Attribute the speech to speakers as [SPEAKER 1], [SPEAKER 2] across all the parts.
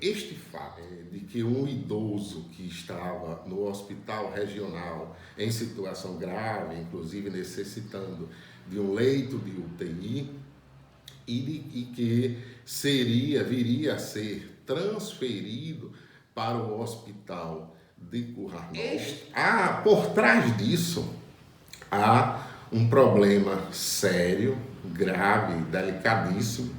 [SPEAKER 1] Este fato de que um idoso que estava no hospital regional em situação grave, inclusive necessitando de um leito de UTI, e que viria a ser transferido para o hospital de Currais Novos. Por trás disso, há um problema sério, grave, delicadíssimo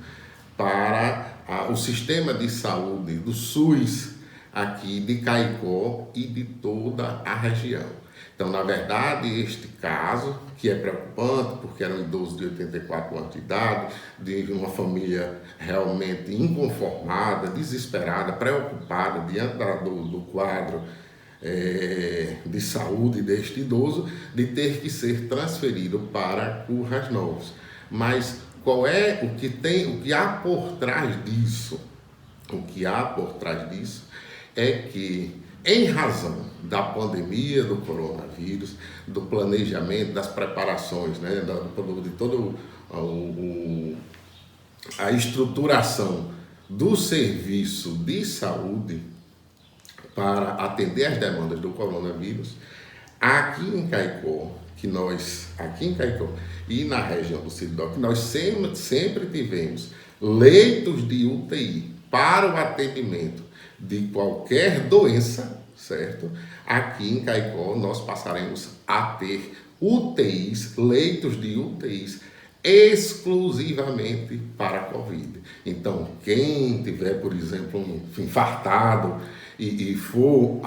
[SPEAKER 1] para o sistema de saúde do SUS aqui de Caicó e de toda a região. Então, na verdade, este caso, que é preocupante, porque era um idoso de 84 anos de idade, de uma família realmente inconformada, desesperada, preocupada diante do quadro de saúde deste idoso, de ter que ser transferido para Currais Novos. Mas qual é o que há por trás disso? O que há por trás disso é que, em razão da pandemia do coronavírus, do planejamento, das preparações, né, de toda a estruturação do serviço de saúde para atender as demandas do coronavírus, aqui em Caicó e na região do Seridó, que nós sempre tivemos leitos de UTI para o atendimento de qualquer doença, certo? Aqui em Caicó nós passaremos a ter UTIs, leitos de UTIs exclusivamente para a Covid. Então, quem tiver, por exemplo, um infartado e for,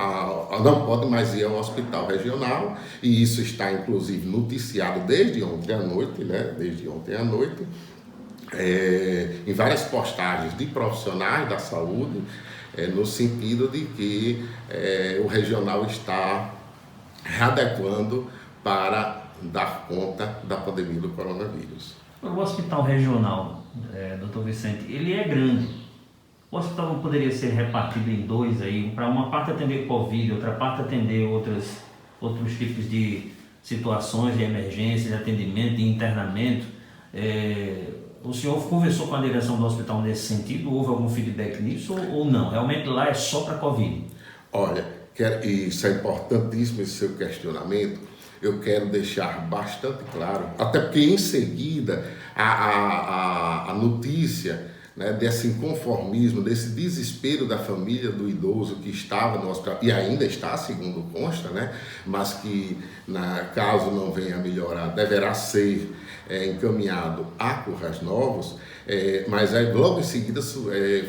[SPEAKER 1] não pode mais ir ao hospital regional, e isso está inclusive noticiado desde ontem à noite, né? Em várias postagens de profissionais da saúde, no sentido de que o regional está readequando para dar conta da pandemia do coronavírus.
[SPEAKER 2] O hospital regional, doutor Vicente, ele é grande. O hospital não poderia ser repartido em dois aí, para uma parte atender Covid, outra parte atender outros tipos de situações de emergência, de atendimento, de internamento. O senhor conversou com a direção do hospital nesse sentido? Houve algum feedback nisso ou não? Realmente lá é só para Covid?
[SPEAKER 1] Olha, isso é importantíssimo, esse seu questionamento. Eu quero deixar bastante claro, até porque em seguida a notícia, né, desse inconformismo, desse desespero da família do idoso que estava no hospital, e ainda está, segundo consta, né, mas que, caso não venha a melhorar, deverá ser encaminhado a Currais Novos, mas aí, logo em seguida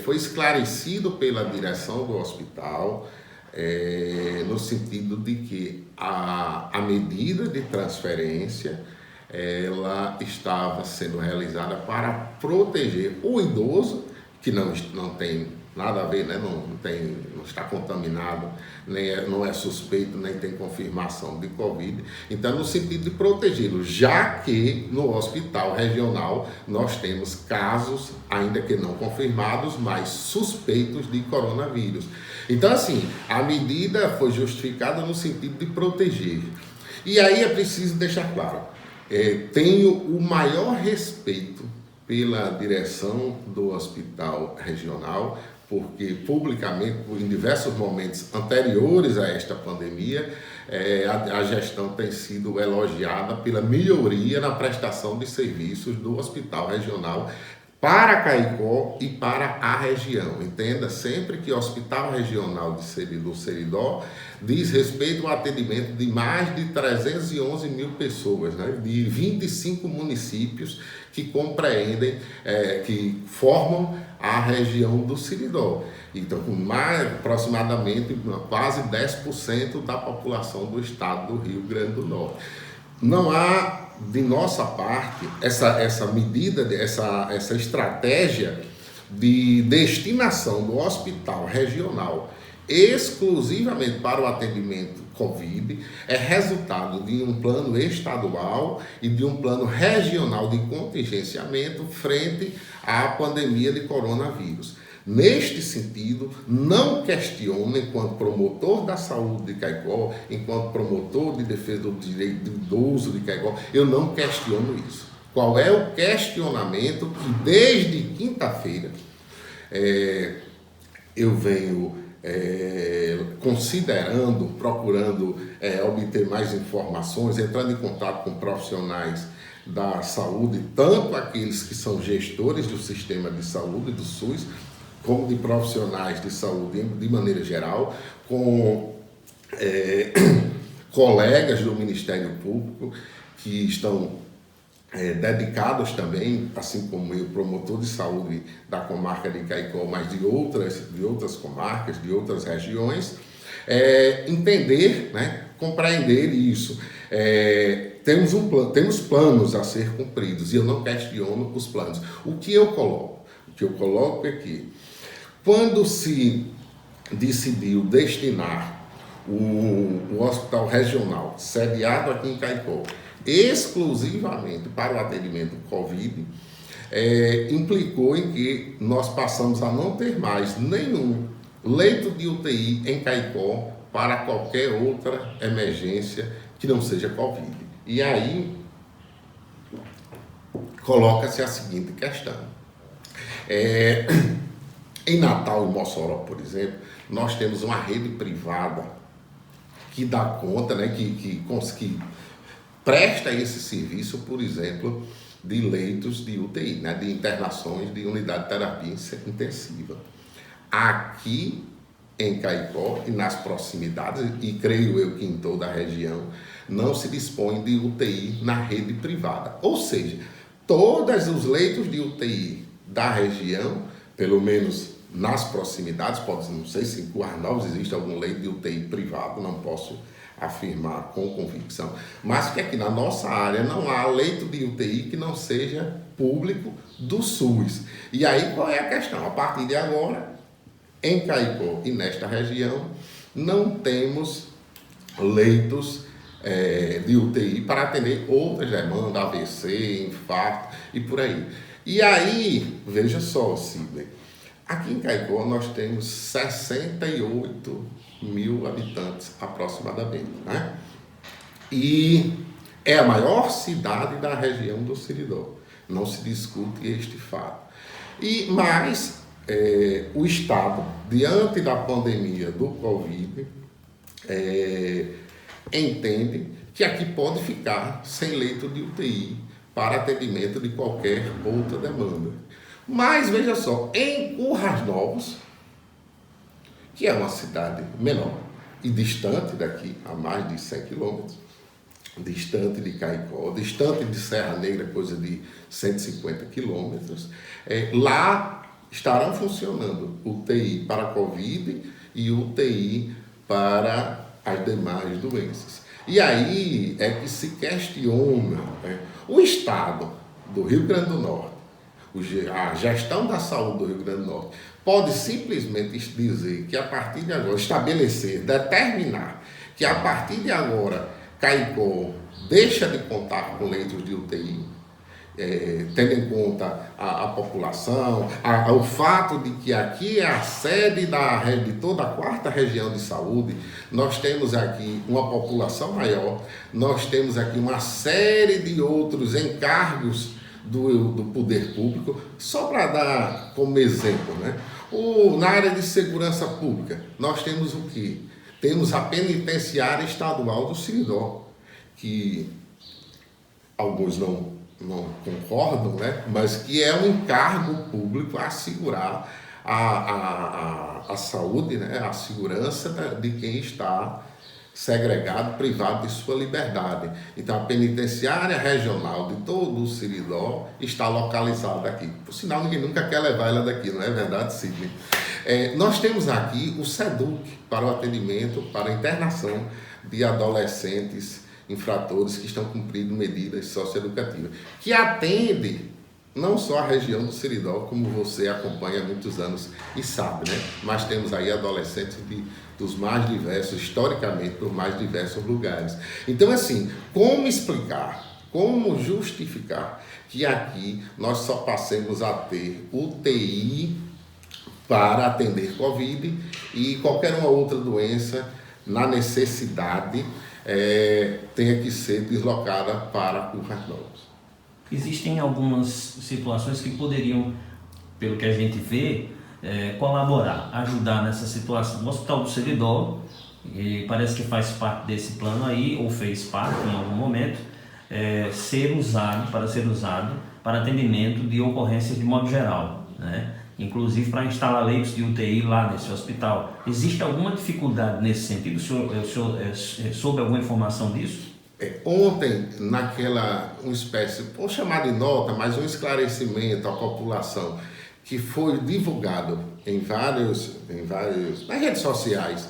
[SPEAKER 1] foi esclarecido pela direção do hospital, no sentido de que a medida de transferência ela estava sendo realizada para proteger o idoso, que não tem nada a ver, né? não está contaminado, não é suspeito, nem tem confirmação de Covid. Então, no sentido de protegê-lo, já que no hospital regional nós temos casos, ainda que não confirmados, mas suspeitos de coronavírus. Então, assim, a medida foi justificada no sentido de proteger. E aí é preciso deixar claro, tenho o maior respeito pela direção do hospital regional, porque publicamente, em diversos momentos anteriores a esta pandemia, a gestão tem sido elogiada pela melhoria na prestação de serviços do hospital regional para Caicó e para a região. Entenda sempre que o Hospital Regional do Seridó diz respeito ao atendimento de mais de 311 mil pessoas, né, de 25 municípios que compreendem, que formam a região do Seridó. Então, com aproximadamente quase 10% da população do estado do Rio Grande do Norte. Não há, de nossa parte, essa medida, essa estratégia de destinação do hospital regional exclusivamente para o atendimento Covid, é resultado de um plano estadual e de um plano regional de contingenciamento frente à pandemia de coronavírus. Neste sentido, não questiono, enquanto promotor da saúde de Caicó, enquanto promotor de defesa do direito do idoso de Caicó, eu não questiono isso. Qual é o questionamento que, desde quinta-feira, eu venho considerando, procurando obter mais informações, entrando em contato com profissionais da saúde, tanto aqueles que são gestores do sistema de saúde, do SUS, como de profissionais de saúde de maneira geral, com colegas do Ministério Público que estão dedicados também, assim como eu, promotor de saúde da comarca de Caicó, mas de outras comarcas, de outras regiões, entender, né, compreender isso. Temos planos a ser cumpridos e eu não questiono os planos. O que eu coloco é que quando se decidiu destinar o hospital regional sediado aqui em Caicó exclusivamente para o atendimento Covid, implicou em que nós passamos a não ter mais nenhum leito de UTI em Caicó para qualquer outra emergência que não seja Covid. E aí coloca-se a seguinte questão. Em Natal e Mossoró, por exemplo, nós temos uma rede privada que dá conta, né, que presta esse serviço, por exemplo, de leitos de UTI, né, de internações de unidade de terapia intensiva. Aqui em Caicó e nas proximidades, e creio eu que em toda a região, não se dispõe de UTI na rede privada. Ou seja, todos os leitos de UTI da região, pelo menos nas proximidades, não sei se em Currais Novos existe algum leito de UTI privado, não posso afirmar com convicção, mas que aqui na nossa área não há leito de UTI que não seja público do SUS. E aí qual é a questão? A partir de agora, em Caicó e nesta região, não temos leitos de UTI para atender outras demandas, AVC, infarto e por aí. E aí, veja só, Sidney, aqui em Caicó nós temos 68 mil habitantes aproximadamente, né? E é a maior cidade da região do Seridó, não se discute este fato. Mas o Estado, diante da pandemia do Covid, entende que aqui pode ficar sem leito de UTI para atendimento de qualquer outra demanda. Mas veja só, em Currais Novos, que é uma cidade menor e distante daqui, a mais de 100 quilômetros, distante de Caicó, distante de Serra Negra, coisa de 150 quilômetros, lá estarão funcionando UTI para Covid e UTI para as demais doenças. E aí é que se questiona, né, o Estado do Rio Grande do Norte, a gestão da saúde do Rio Grande do Norte, pode simplesmente dizer que a partir de agora, determinar que a partir de agora Caicó deixa de contar com leitos de UTI, tendo em conta a população, o fato de que aqui é a sede de toda a 4ª região de saúde, nós temos aqui uma população maior, nós temos aqui uma série de outros encargos do poder público, só para dar como exemplo, né? Na área de segurança pública, nós temos o quê? Temos a penitenciária estadual do Seridó, que alguns não concordam, né? Mas que é um encargo público a assegurar a saúde, né? A segurança de quem está segregado, privado de sua liberdade. Então, a penitenciária regional de todo o Seridó está localizada aqui. Por sinal, ninguém nunca quer levar ela daqui, não é verdade, Sidney? Nós temos aqui o SEDUC para o atendimento, para a internação de adolescentes infratores que estão cumprindo medidas socioeducativas, que atende não só a região do Seridó, como você acompanha há muitos anos e sabe, né? Mas temos aí adolescentes dos mais diversos, historicamente, dos mais diversos lugares. Então, assim, como explicar, como justificar que aqui nós só passemos a ter UTI para atender Covid e qualquer uma outra doença, na necessidade, tenha que ser deslocada para Currais Novos?
[SPEAKER 2] Existem algumas situações que poderiam, pelo que a gente vê, colaborar, ajudar nessa situação. O Hospital do Seridó, e parece que faz parte desse plano aí, ou fez parte em algum momento, ser usado para atendimento de ocorrências de modo geral, né? Inclusive para instalar leitos de UTI lá nesse hospital. Existe alguma dificuldade nesse sentido? O senhor soube alguma informação disso?
[SPEAKER 1] Ontem, uma espécie, vou chamar de nota, mas um esclarecimento à população, que foi divulgado nas redes sociais,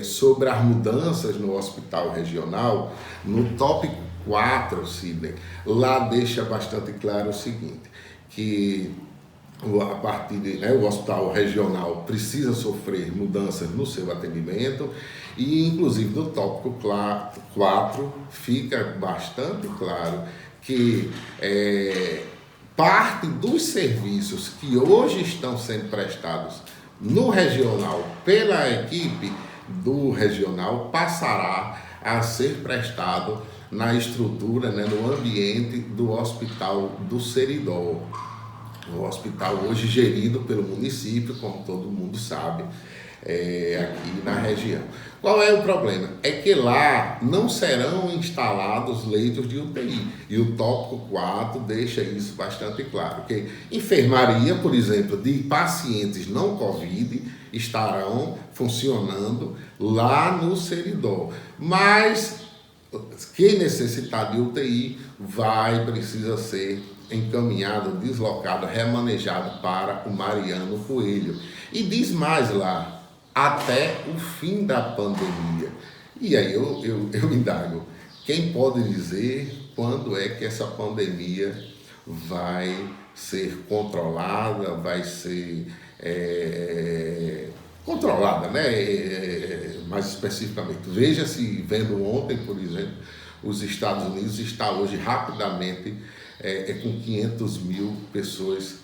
[SPEAKER 1] sobre as mudanças no hospital regional, no tópico 4, Sidney, lá deixa bastante claro o seguinte, que o hospital regional precisa sofrer mudanças no seu atendimento e, inclusive, no tópico 4 fica bastante claro que parte dos serviços que hoje estão sendo prestados no regional pela equipe do regional passará a ser prestado na estrutura, né, no ambiente do Hospital do Seridó. O hospital hoje gerido pelo município, como todo mundo sabe, aqui na região. Qual é o problema? É que lá não serão instalados leitos de UTI. E o tópico 4 deixa isso bastante claro. Que enfermaria, por exemplo, de pacientes não Covid estarão funcionando lá no Seridó. Mas quem necessitar de UTI precisa ser encaminhado, deslocado, remanejado para o Mariano Coelho. E diz mais lá, até o fim da pandemia. E aí eu indago, quem pode dizer quando é que essa pandemia vai ser controlada, vai ser controlada, né? Mais especificamente. Veja-se, vendo ontem, por exemplo, os Estados Unidos está hoje rapidamente com 500 mil pessoas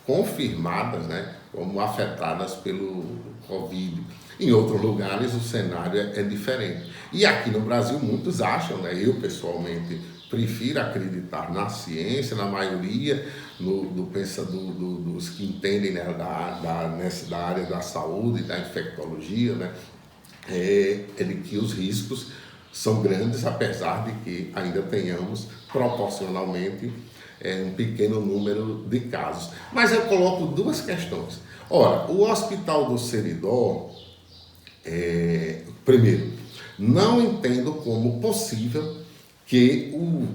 [SPEAKER 1] confirmadas, né, como afetadas pelo Covid. Em outros lugares o cenário é diferente. E aqui no Brasil muitos acham, né, eu pessoalmente prefiro acreditar na ciência, na maioria dos que entendem, né, da área da saúde, da infectologia, né, que os riscos são grandes, apesar de que ainda tenhamos proporcionalmente um pequeno número de casos. Mas eu coloco duas questões. Ora, o Hospital do Seridó, primeiro, não entendo como possível que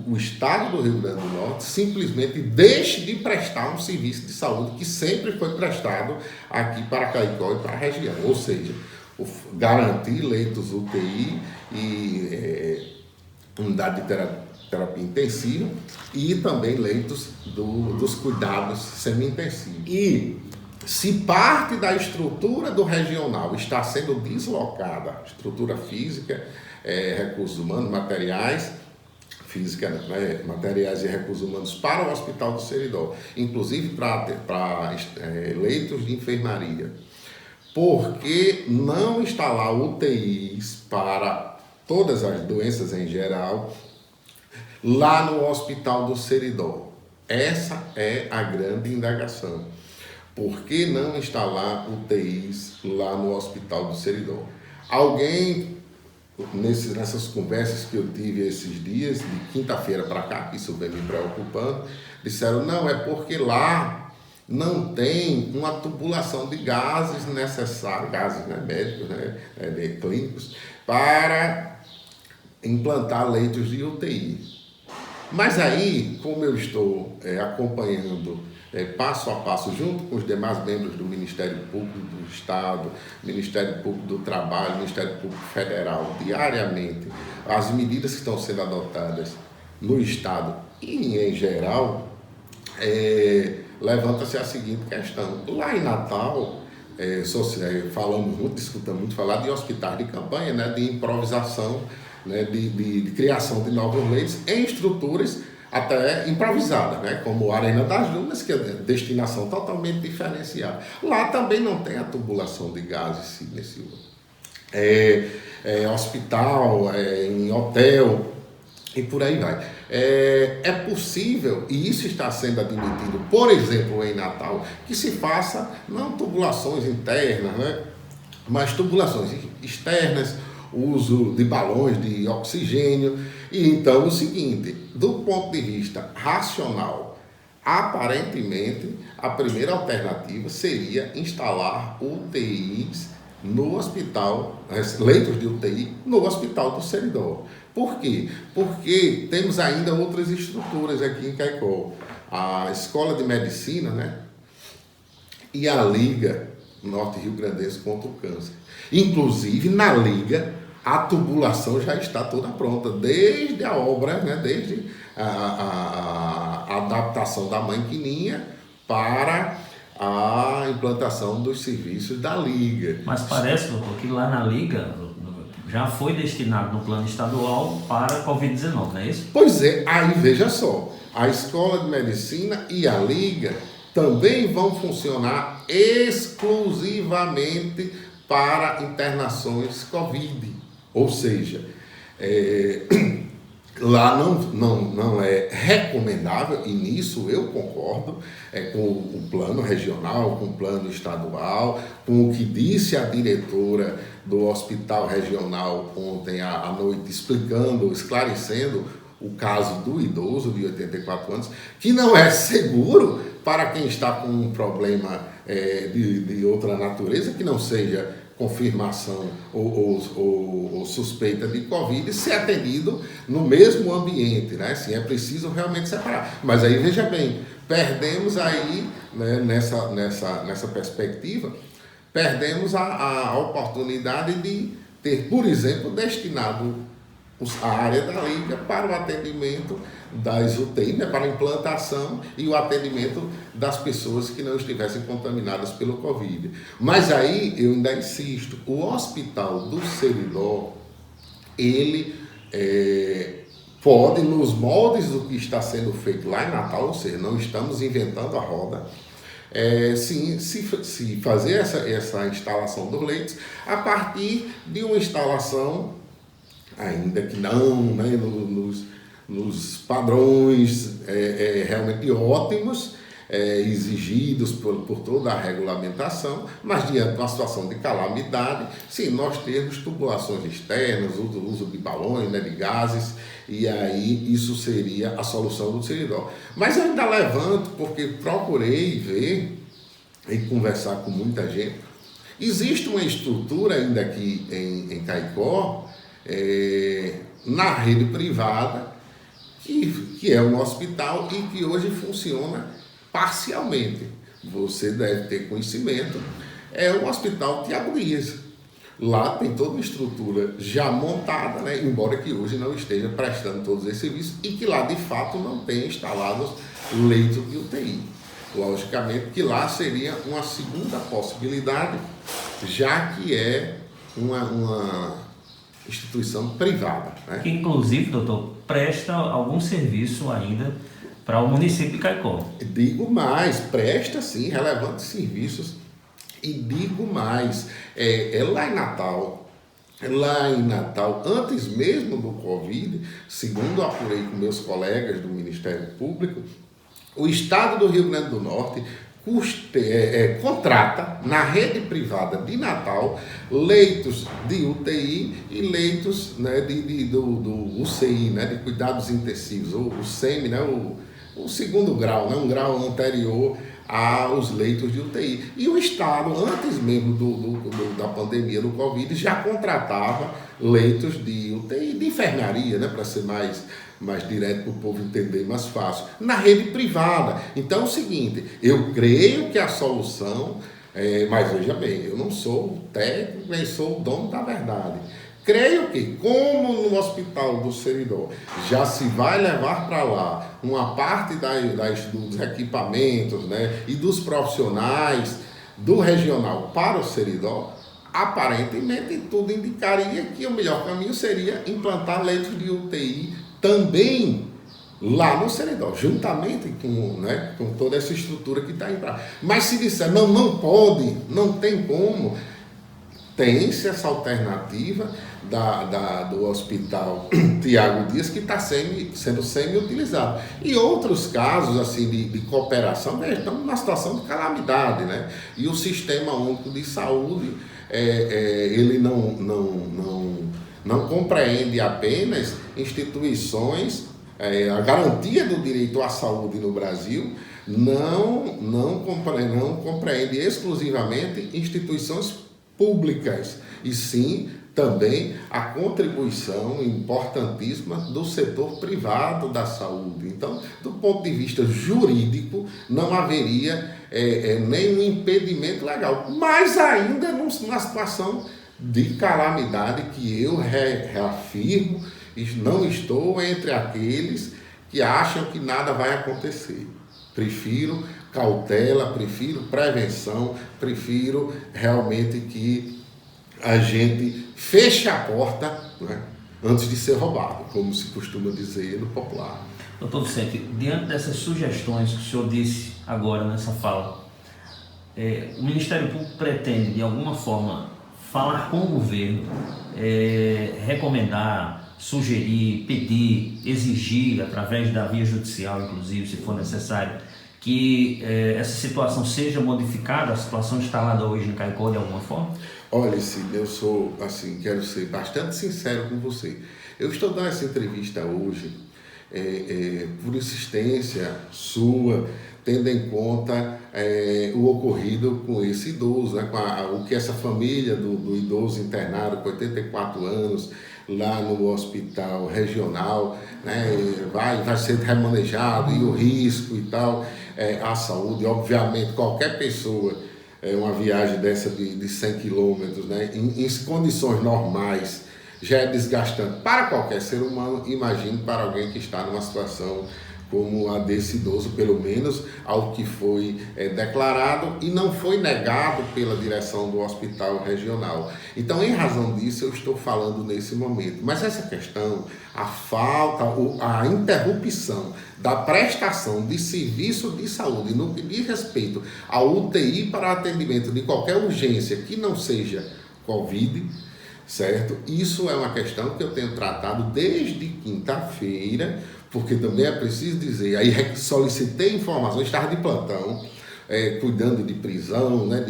[SPEAKER 1] o Estado do Rio Grande do Norte simplesmente deixe de prestar um serviço de saúde que sempre foi prestado aqui para Caicó e para a região, ou seja, garantir leitos UTI e unidade de terapia intensiva e também leitos dos cuidados semi-intensivos. E se parte da estrutura do regional está sendo deslocada, estrutura física, recursos humanos, materiais e recursos humanos para o Hospital do Seridó, inclusive para leitos de enfermaria, por que não instalar UTIs para todas as doenças em geral lá no Hospital do Seridó? Essa é a grande indagação. Por que não instalar UTIs lá no Hospital do Seridó? Alguém, nessas conversas que eu tive esses dias, de quinta-feira para cá, que isso vem me preocupando, disseram, não, é porque lá não tem uma tubulação de gases necessários, gases, né, médicos, né, clínicos, para implantar leitos de UTI. Mas aí, como eu estou acompanhando passo a passo, junto com os demais membros do Ministério Público do Estado, Ministério Público do Trabalho, Ministério Público Federal, diariamente, as medidas que estão sendo adotadas no Estado e em geral, levanta-se a seguinte questão. Lá em Natal, escutamos muito falar de hospitais de campanha, né, de improvisação, né, de criação de novos leitos em estruturas até improvisadas, né, como a Arena das Dunas, que é destinação totalmente diferenciada. Lá também não tem a tubulação de gases nesse hospital, em hotel e por aí vai. É possível, e isso está sendo admitido, por exemplo, em Natal, que se faça não tubulações internas, né, mas tubulações externas, uso de balões de oxigênio. E então o seguinte, do ponto de vista racional, aparentemente a primeira alternativa seria instalar UTIs no hospital, leitos de UTI no hospital do Seridó. Por quê? Porque temos ainda outras estruturas aqui em Caicó. A Escola de Medicina, né? E a Liga Norte Rio Grandense contra o Câncer. Inclusive, na Liga, a tubulação já está toda pronta, desde a obra, né? Desde a adaptação da maquininha para a implantação dos serviços da Liga.
[SPEAKER 2] Mas parece, doutor, que lá na Liga já foi destinado no plano estadual para a Covid-19, não é isso?
[SPEAKER 1] Pois é, aí veja só, a Escola de Medicina e a Liga também vão funcionar exclusivamente para internações Covid. Ou seja, lá não é recomendável, e nisso eu concordo, com o plano regional, com o plano estadual, com o que disse a diretora do hospital regional ontem à noite, esclarecendo o caso do idoso de 84 anos, que não é seguro para quem está com um problema de outra natureza, que não seja confirmação ou suspeita de Covid, ser atendido no mesmo ambiente, né? Assim, é preciso realmente separar. Mas aí, veja bem, perdemos aí, né, nessa perspectiva, perdemos a oportunidade de ter, por exemplo, destinado a área da Liga para o atendimento das UTI, né, para a implantação e o atendimento das pessoas que não estivessem contaminadas pelo Covid. Mas aí eu ainda insisto, o hospital do Seridó, ele pode, nos moldes do que está sendo feito lá em Natal, ou seja, não estamos inventando a roda, sim, se fazer essa instalação dos leitos a partir de uma instalação, ainda que não, né, nos padrões realmente ótimos, exigidos por toda a regulamentação, mas diante de uma situação de calamidade, sim, nós temos tubulações externas, uso de balões, né, de gases, e aí isso seria a solução do Seridó. Mas eu ainda levanto, porque procurei ver e conversar com muita gente. Existe uma estrutura ainda aqui em Caicó, na rede privada, que é um hospital e que hoje funciona parcialmente. Você deve ter conhecimento, é o Hospital Tiago Dias. Lá tem toda uma estrutura já montada, né, embora que hoje não esteja prestando todos esses serviços e que lá de fato não tenha instalados leitos de UTI. Logicamente que lá seria uma segunda possibilidade, já que é uma instituição privada, né?
[SPEAKER 2] Que inclusive, doutor, presta algum serviço ainda para o município de Caicó.
[SPEAKER 1] Digo mais, presta sim relevantes serviços, e digo mais, lá em Natal, antes mesmo do Covid, segundo apurei com meus colegas do Ministério Público, o Estado do Rio Grande do Norte contrata na rede privada de Natal leitos de UTI e leitos, né, do UCI, né, de cuidados intensivos, ou o SEMI, né, o segundo grau, né, um grau anterior aos leitos de UTI. E o Estado, antes mesmo da pandemia do Covid, já contratava leitos de UTI, de enfermaria, né, para ser mais direto para o povo entender mais fácil, na rede privada. Então é o seguinte, eu creio que a solução, mas veja bem, eu não sou técnico, nem sou o dono da verdade. Creio que, como no Hospital do Seridó já se vai levar para lá uma parte dos equipamentos, né, e dos profissionais do regional para o Seridó, aparentemente tudo indicaria que o melhor caminho seria implantar leitos de UTI também lá no Seridó, juntamente com toda essa estrutura que está em prática. Mas se disser, não pode, não tem como, tem-se essa alternativa do Hospital Tiago Dias, que está sendo semi-utilizado. E outros casos assim, de cooperação, né, estamos numa situação de calamidade, né? E o Sistema Único de Saúde, ele não compreende apenas instituições, a garantia do direito à saúde no Brasil não compreende exclusivamente instituições públicas, e sim também a contribuição importantíssima do setor privado da saúde. Então, do ponto de vista jurídico, não haveria nenhum impedimento legal, mas ainda numa situação de calamidade que eu reafirmo, não estou entre aqueles que acham que nada vai acontecer. Prefiro cautela, prefiro prevenção, prefiro realmente que a gente feche a porta, né, antes de ser roubado, como se costuma dizer no popular.
[SPEAKER 2] Doutor Vicente, diante dessas sugestões que o senhor disse agora nessa fala, o Ministério Público pretende, de alguma forma, falar com o governo, recomendar, sugerir, pedir, exigir, através da via judicial, inclusive, se for necessário, que essa situação seja modificada, a situação instalada hoje em Caicó, de alguma forma?
[SPEAKER 1] Olha, Cid, eu sou, assim, quero ser bastante sincero com você. Eu estou dando essa entrevista hoje por insistência sua, tendo em conta o ocorrido com esse idoso, né, o que essa família do idoso internado com 84 anos, lá no hospital regional, né, vai ser remanejado, e o risco e tal, à saúde. Obviamente, qualquer pessoa, uma viagem dessa de 100 quilômetros, né, em condições normais, já é desgastante para qualquer ser humano. Imagine para alguém que está numa situação como a desse idoso, pelo menos ao que foi declarado e não foi negado pela direção do hospital regional. Então, em razão disso, eu estou falando nesse momento. Mas essa questão, a falta, a interrupção da prestação de serviço de saúde no que diz respeito ao UTI para atendimento de qualquer urgência que não seja Covid, certo? Isso é uma questão que eu tenho tratado desde quinta-feira, porque também é preciso dizer, aí solicitei informações, estava de plantão, cuidando de prisão, né,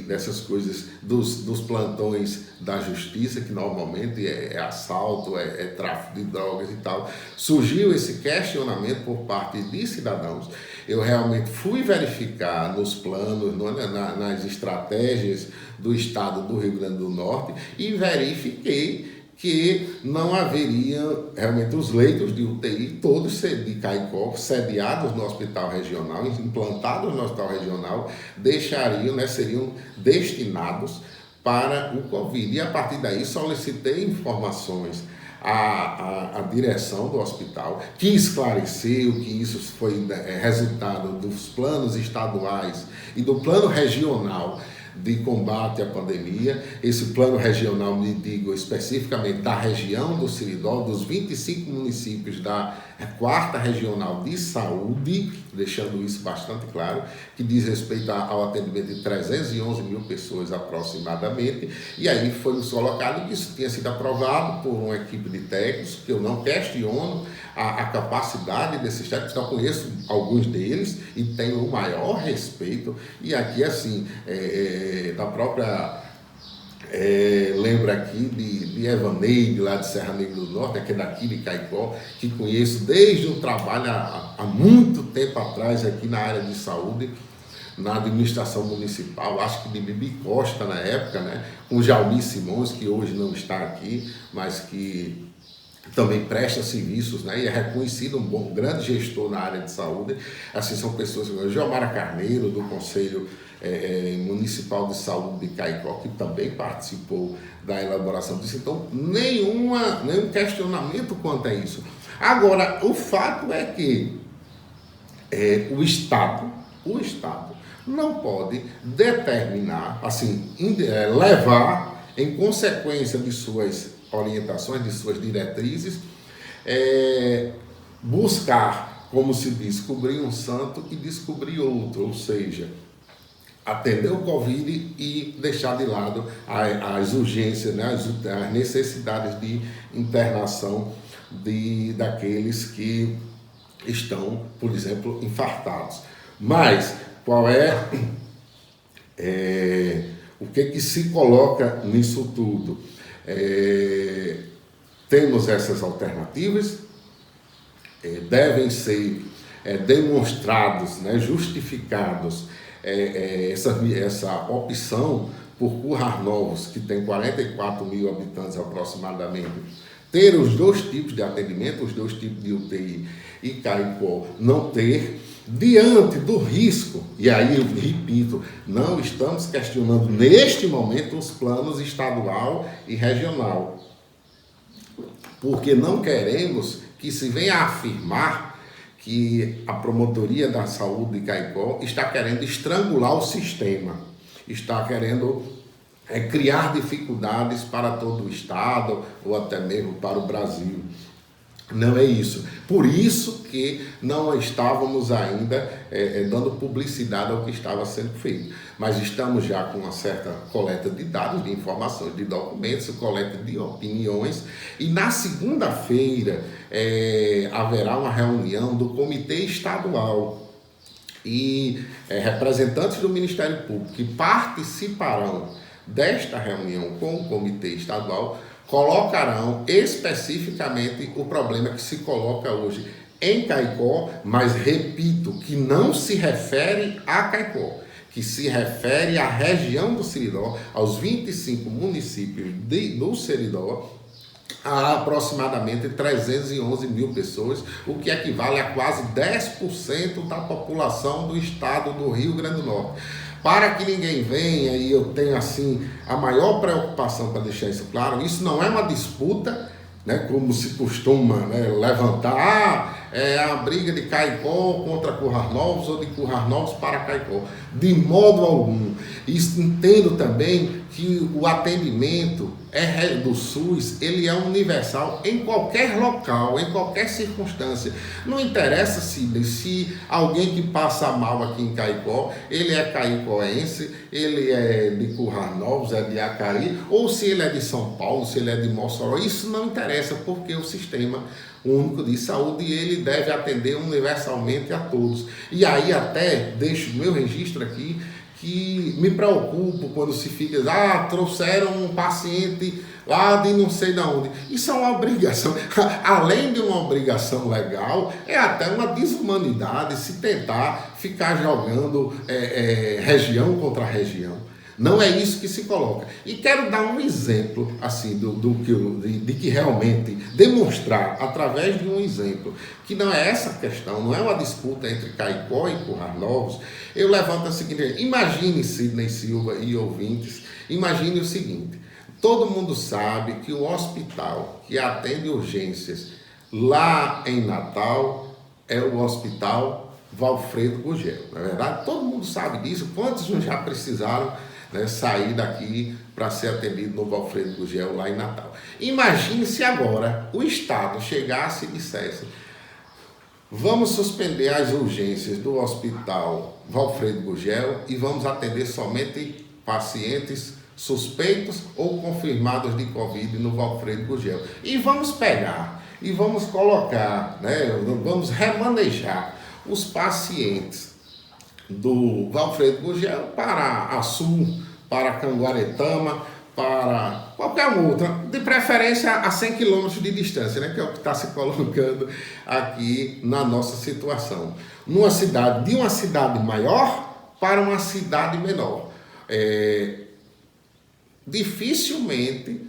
[SPEAKER 1] dessas coisas, dos plantões da justiça, que normalmente é assalto, é tráfico de drogas e tal. Surgiu esse questionamento por parte de cidadãos. Eu realmente fui verificar nos planos, nas estratégias do estado do Rio Grande do Norte, e verifiquei que não haveria realmente os leitos de UTI, todos de Caicó, sediados no hospital regional, implantados no hospital regional, seriam destinados para o Covid. E a partir daí solicitei informações à direção do hospital, que esclareceu que isso foi resultado dos planos estaduais e do plano regional de combate à pandemia. Esse plano regional, me digo especificamente da região do Seridó, dos 25 municípios da 4ª Regional de Saúde, deixando isso bastante claro, que diz respeito ao atendimento de 311 mil pessoas aproximadamente. E aí foi nos colocado que isso tinha sido aprovado por uma equipe de técnicos, que eu não questiono a capacidade desses técnicos, eu conheço alguns deles e tenho o maior respeito. E aqui, assim, da própria... lembro aqui de Evaneide, lá de Serra Negra do Norte, que é daqui de Caicó, que conheço desde um trabalho há muito tempo atrás aqui na área de saúde, na administração municipal, acho que de Bibi Costa na época, né, com Jaumi Simões, que hoje não está aqui, mas que também presta serviços, né, e é reconhecido um grande gestor na área de saúde. Assim, são pessoas como Geomara Carneiro, do Conselho Municipal de Saúde de Caicó, que também participou da elaboração disso. Então, nenhum questionamento quanto a isso. Agora, o fato é que o Estado não pode determinar, assim, levar em consequência de suas orientações, de suas diretrizes, buscar, como se diz, cobrir um santo e descobrir outro, ou seja, atender o Covid e deixar de lado as urgências, né, as necessidades de internação daqueles que estão, por exemplo, infartados. Mas qual o que se coloca nisso tudo? Temos essas alternativas, devem ser demonstrados, né, justificados essa opção por Currais Novos, que tem 44 mil habitantes aproximadamente, ter os dois tipos de atendimento, os dois tipos de UTI, e Caicó não ter, diante do risco, e aí eu repito, não estamos questionando neste momento os planos estadual e regional, porque não queremos que se venha a afirmar que a Promotoria da Saúde de Caicó está querendo estrangular o sistema, está querendo criar dificuldades para todo o Estado ou até mesmo para o Brasil. Não é isso. Por isso que não estávamos ainda dando publicidade ao que estava sendo feito. Mas estamos já com uma certa coleta de dados, de informações, de documentos, coleta de opiniões. E na segunda-feira haverá uma reunião do Comitê Estadual e representantes do Ministério Público que participarão desta reunião com o Comitê Estadual colocarão especificamente o problema que se coloca hoje em Caicó, mas repito, que não se refere a Caicó, que se refere à região do Seridó, aos 25 municípios do Seridó, a aproximadamente 311 mil pessoas, o que equivale a quase 10% da população do estado do Rio Grande do Norte. Para que ninguém venha, e eu tenho assim a maior preocupação para deixar isso claro, isso não é uma disputa, né, como se costuma, né, levantar, é a briga de Caicó contra Currais Novos ou de Currais Novos para Caicó. De modo algum. Isso, entendo também que o atendimento do SUS, ele é universal em qualquer local, em qualquer circunstância. Não interessa se alguém que passa mal aqui em Caicó, ele é caicoense, ele é de Currais Novos, é de Acari, ou se ele é de São Paulo, se ele é de Mossoró, isso não interessa, porque o Sistema Único de Saúde, ele deve atender universalmente a todos. E aí até deixo meu registro aqui, que me preocupo quando se fica, trouxeram um paciente lá de não sei de onde. Isso é uma obrigação, além de uma obrigação legal, é até uma desumanidade se tentar ficar jogando região contra região. Não é isso que se coloca. E quero dar um exemplo assim de que realmente demonstrar através de um exemplo que não é essa questão, não é uma disputa entre Caicó e Currais Novos. Eu levanto a seguinte: imagine, Sidney Silva e ouvintes, imagine o seguinte: todo mundo sabe que o hospital que atende urgências lá em Natal é o Hospital Valfredo Gugel, não é verdade? Todo mundo sabe disso. Quantos já precisaram sair daqui para ser atendido no Valfredo Gugel lá em Natal? Imagine se agora o Estado chegasse e dissesse: vamos suspender as urgências do Hospital Valfredo Gugel e vamos atender somente pacientes suspeitos ou confirmados de Covid no Valfredo Gugel. E vamos pegar e vamos colocar, vamos remanejar os pacientes do Valfredo Gugel para Açu, para Canguaretama, para qualquer outra, de preferência a 100 quilômetros de distância, que é o que está se colocando aqui na nossa situação. De uma cidade maior para uma cidade menor. Dificilmente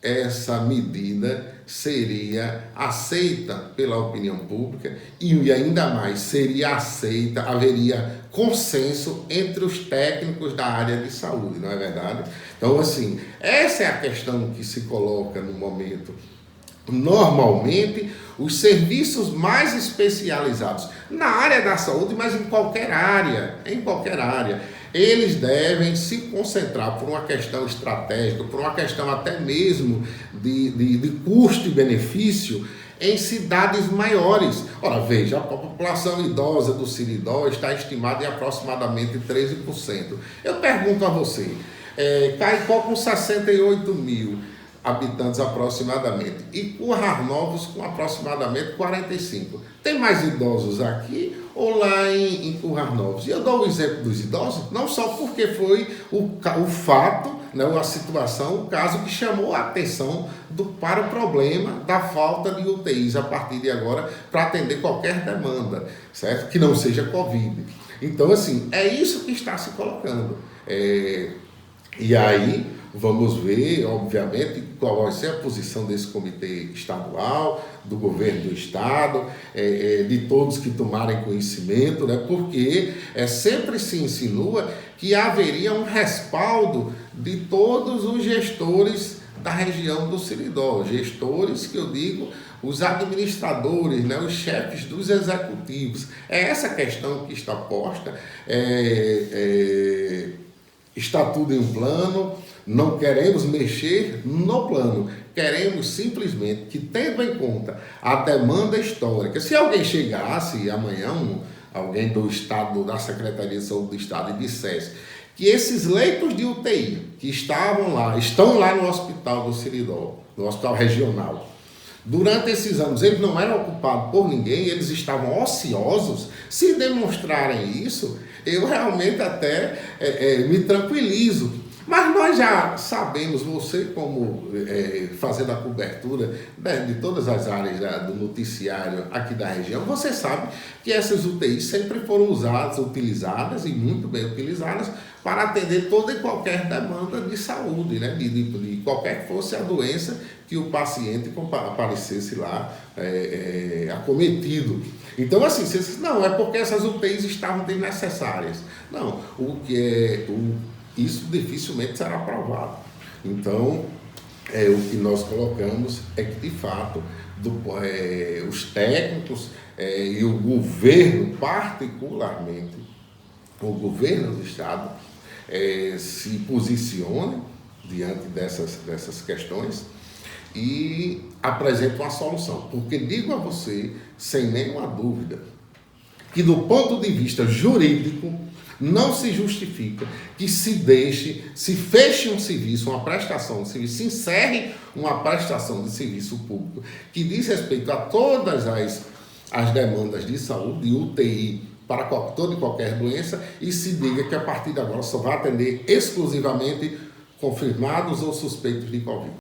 [SPEAKER 1] essa medida seria aceita pela opinião pública e ainda mais seria aceita, haveria consenso entre os técnicos da área de saúde, não é verdade? Então, assim, essa é a questão que se coloca no momento. Normalmente, os serviços mais especializados na área da saúde, mas em qualquer área, eles devem se concentrar por uma questão estratégica, por uma questão até mesmo de custo e benefício, em cidades maiores. Ora, veja, a população idosa do Seridó está estimada em aproximadamente 13%. Eu pergunto a você, Caicó com 68 mil habitantes aproximadamente, e Currais Novos com aproximadamente 45. Tem mais idosos aqui ou lá em Currais Novos? E eu dou o exemplo dos idosos, não só porque foi o fato, né, a situação, o caso que chamou a atenção para o problema da falta de UTIs a partir de agora para atender qualquer demanda, certo? Que não seja Covid. Então, assim, é isso que está se colocando. E aí, vamos ver, obviamente, qual vai ser a posição desse comitê estadual, do governo do estado, de todos que tomarem conhecimento, né? Porque sempre se insinua que haveria um respaldo de todos os gestores da região do Seridó, gestores que eu digo, os administradores, né, os chefes dos executivos. É essa questão que está posta, está tudo em um plano, não queremos mexer no plano, queremos simplesmente que, tendo em conta a demanda histórica, se alguém chegasse amanhã, alguém do Estado, da Secretaria de Saúde do Estado, e dissesse que esses leitos de UTI que estão lá no Hospital do Seridó, no Hospital Regional, durante esses anos eles não eram ocupados por ninguém, eles estavam ociosos, se demonstrarem isso, eu realmente até me tranquilizo. Mas nós já sabemos, você como fazendo a cobertura de todas as áreas do noticiário aqui da região, você sabe que essas UTIs sempre foram utilizadas e muito bem utilizadas para atender toda e qualquer demanda de saúde, né? De qualquer que fosse a doença que o paciente aparecesse lá acometido. Então, assim, não, é porque essas UTIs estavam desnecessárias. Não, isso dificilmente será aprovado. Então, o que nós colocamos é que, de fato, os técnicos e o governo, particularmente, o governo do Estado, se posicione diante dessas questões e apresente uma solução. Porque digo a você, sem nenhuma dúvida, que do ponto de vista jurídico, não se justifica que se feche um serviço, uma prestação de serviço, se encerre uma prestação de serviço público que diz respeito a todas as demandas de saúde, de UTI, para toda e qualquer doença, e se diga que a partir de agora só vai atender exclusivamente confirmados ou suspeitos de Covid.